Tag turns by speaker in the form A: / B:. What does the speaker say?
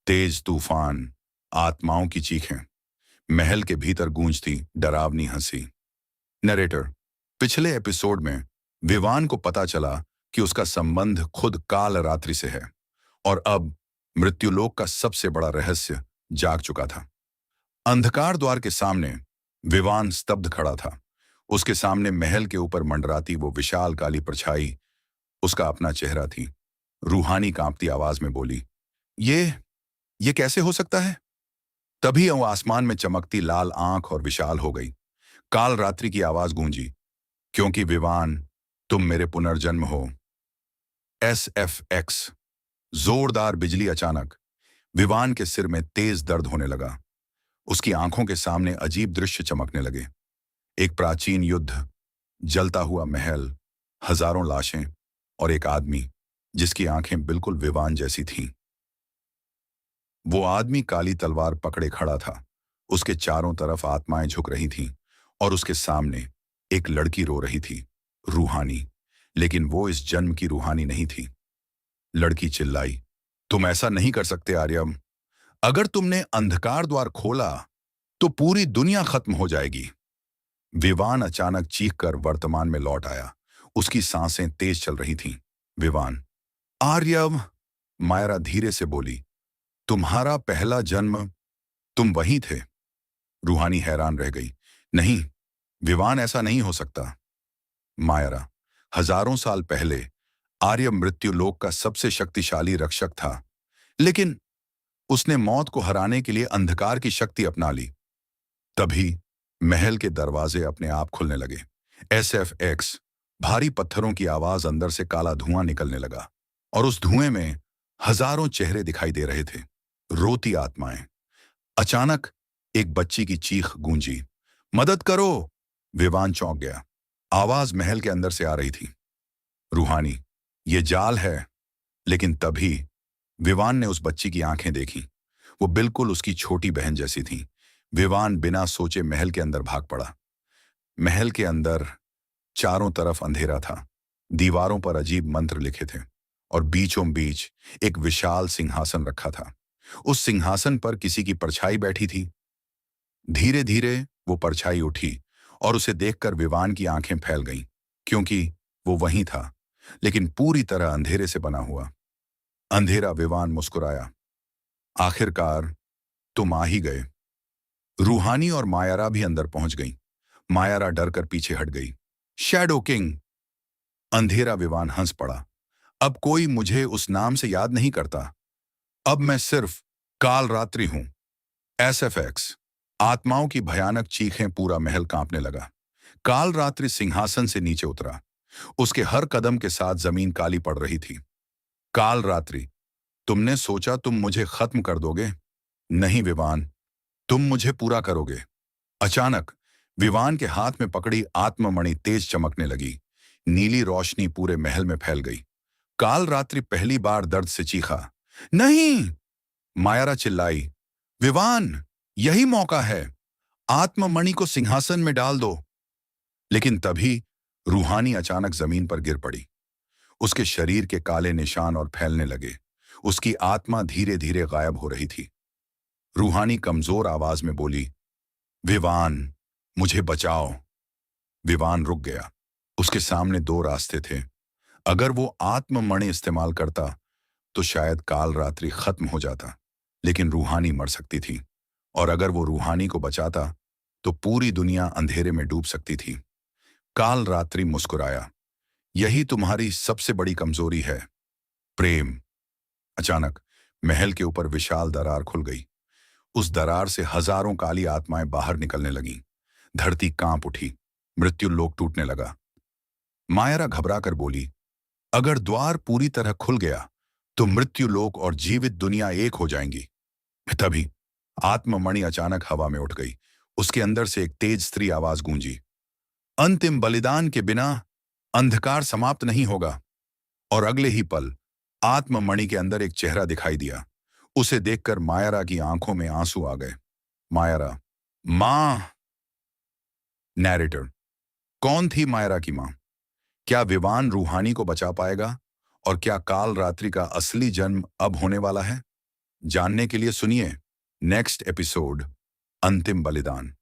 A: तेज तूफान, आत्माओं की चीखें, महल के भीतर गूंजती डरावनी हंसी। नरेटर, पिछले एपिसोड में विवान को पता चला कि उसका संबंध खुद काल रात्रि से है और अब मृत्युलोक का सबसे बड़ा रहस्य जाग चुका था। अंधकार द्वार के सामने विवान स्तब्ध खड़ा था। उसके सामने महल के ऊपर मंडराती वो विशाल काली परछाई उसका अपना चेहरा थी। रूहानी कांपती आवाज में बोली, ये कैसे हो सकता है? तभी वो आसमान में चमकती लाल आंख और विशाल हो गई। काल रात्रि की आवाज गूंजी, क्योंकि विवान, तुम मेरे पुनर्जन्म हो। SFX। जोरदार बिजली। अचानक विवान के सिर में तेज दर्द होने लगा। उसकी आंखों के सामने अजीब दृश्य चमकने लगे। एक प्राचीन युद्ध, जलता हुआ महल, हजारों लाशें और एक आदमी जिसकी आंखें बिल्कुल विवान जैसी थीं। वो आदमी काली तलवार पकड़े खड़ा था। उसके चारों तरफ आत्माएं झुक रही थीं और उसके सामने एक लड़की रो रही थी, रूहानी। लेकिन वो इस जन्म की रूहानी नहीं थी। लड़की चिल्लाई, तुम ऐसा नहीं कर सकते आर्यम। अगर तुमने अंधकार द्वार खोला तो पूरी दुनिया खत्म हो जाएगी। विवान अचानक चीखकर वर्तमान में लौट आया। उसकी सांसें तेज चल रही थीं। विवान, आर्यम, मायरा धीरे से बोली, तुम्हारा पहला जन्म, तुम वहीं थे। रूहानी हैरान रह गई। नहीं, विवान, ऐसा नहीं हो सकता। मायरा, हजारों साल पहले आर्य मृत्युलोक का सबसे शक्तिशाली रक्षक था, लेकिन उसने मौत को हराने के लिए अंधकार की शक्ति अपना ली। तभी महल के दरवाजे अपने आप खुलने लगे। SFX। भारी पत्थरों की आवाज। अंदर से काला धुआं निकलने लगा और उस धुएं में हजारों चेहरे दिखाई दे रहे थे, रोती आत्माएं। अचानक एक बच्ची की चीख गूंजी, मदद करो! विवान चौंक गया। आवाज महल के अंदर से आ रही थी, रूहानी, ये जाल है। लेकिन तभी विवान ने उस बच्ची की आंखें देखी। वो बिल्कुल उसकी छोटी बहन जैसी थी। विवान बिना सोचे महल के अंदर भाग पड़ा। महल के अंदर चारों तरफ अंधेरा था। दीवारों पर अजीब मंत्र लिखे थे और बीचों बीच एक विशाल सिंहासन रखा था। उस सिंहासन पर किसी की परछाई बैठी थी। धीरे धीरे वो परछाई उठी और उसे देखकर विवान की आंखें फैल गईं, क्योंकि वो वहीं था, लेकिन पूरी तरह अंधेरे से बना हुआ। अंधेरा। विवान मुस्कुराया, आखिरकार तुम आ ही गए। रूहानी और मायारा भी अंदर पहुंच गईं। मायारा डरकर पीछे हट गई। Shadow king! अंधेरा। विवान हंस पड़ा, अब कोई मुझे उस नाम से याद नहीं करता। अब मैं सिर्फ काल रात्रि हूं। SFX। आत्माओं की भयानक चीखें। पूरा महल कांपने लगा। काल रात्रि सिंहासन से नीचे उतरा। उसके हर कदम के साथ जमीन काली पड़ रही थी। काल रात्रि, तुमने सोचा तुम मुझे खत्म कर दोगे? नहीं विवान, तुम मुझे पूरा करोगे। अचानक विवान के हाथ में पकड़ी आत्ममणि तेज चमकने लगी। नीली रोशनी पूरे महल में फैल गई। काल रात्रि पहली बार दर्द से चीखा, नहीं! मायारा चिल्लाई, विवान, यही मौका है। आत्ममणि को सिंहासन में डाल दो। लेकिन तभी रूहानी अचानक जमीन पर गिर पड़ी। उसके शरीर के काले निशान और फैलने लगे। उसकी आत्मा धीरे धीरे गायब हो रही थी। रूहानी कमजोर आवाज में बोली, विवान, मुझे बचाओ। विवान रुक गया। उसके सामने दो रास्ते थे। अगर वो आत्ममणि इस्तेमाल करता तो शायद काल रात्रि खत्म हो जाता, लेकिन रूहानी मर सकती थी। और अगर वो रूहानी को बचाता तो पूरी दुनिया अंधेरे में डूब सकती थी। काल रात्रि मुस्कुराया, यही तुम्हारी सबसे बड़ी कमजोरी है, प्रेम। अचानक महल के ऊपर विशाल दरार खुल गई। उस दरार से हजारों काली आत्माएं बाहर निकलने लगीं। धरती कांप उठी। मृत्यु लोक टूटने लगा। मायरा घबराकर बोली, अगर द्वार पूरी तरह खुल गया तो मृत्यु लोक और जीवित दुनिया एक हो जाएंगी। तभी आत्ममणि अचानक हवा में उठ गई। उसके अंदर से एक तेज स्त्री आवाज गूंजी, अंतिम बलिदान के बिना अंधकार समाप्त नहीं होगा। और अगले ही पल आत्ममणि के अंदर एक चेहरा दिखाई दिया। उसे देखकर मायरा की आंखों में आंसू आ गए। मायरा, मां! नैरेटर, कौन थी मायरा की मां? क्या विवान रूहानी को बचा पाएगा? और क्या काल रात्रि का असली जन्म अब होने वाला है? जानने के लिए सुनिए नेक्स्ट एपिसोड अंतिम बलिदान।